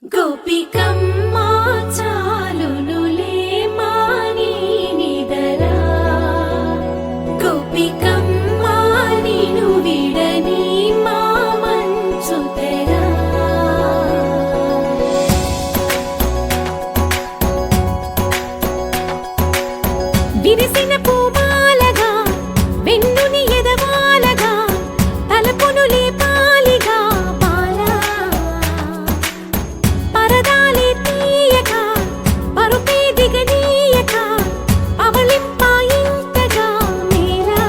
గోపికమ్మా చాలునులే మాని నిదరా గోపికమ్మా నిను విడని మా మంచు తెరా విరిసిన పూమాలగా వెన్నుని ఎదవాలగా తలపును లేపాలిగా బాలా పరదాలే తీయక పరుపే దిగనీయక అవలింపాయింతగా మేలా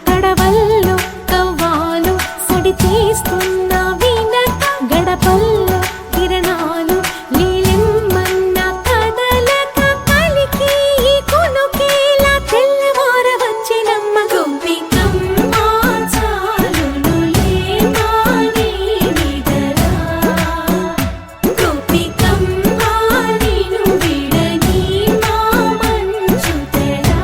కడవల్లో కవ్వాలు సడి చేస్తున్న వినక గడపల్లో కిరణాలు లీలెమ్మన్న కదలక కలికి ఈ కొనుకేలా తెల్లవార వచ్చినమ్మ గోపికమ్మా చాలునులే మాని నిదరా గోపికమ్మా నిను విడని మా మంచు తెరా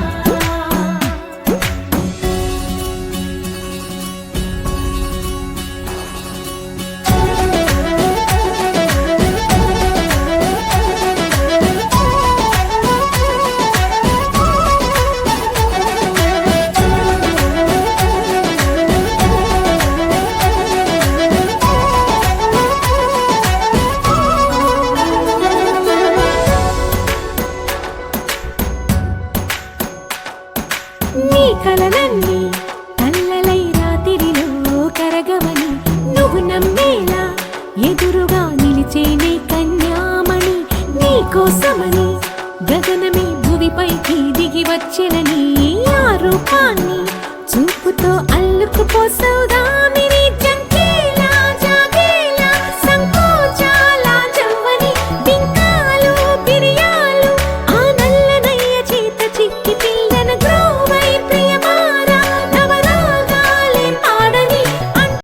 నీ కలలన్నీ కల్లలై రాత్రిలో కరగవని నువ్వు నమ్మేలా ఎదురుగా నిలిచేనే కన్యామణి నీ కోసమని గగనమే భువిపైకి దిగి వచ్చినని ఆ రూపాన్ని చూపుతో అల్లుకుపోసవుదా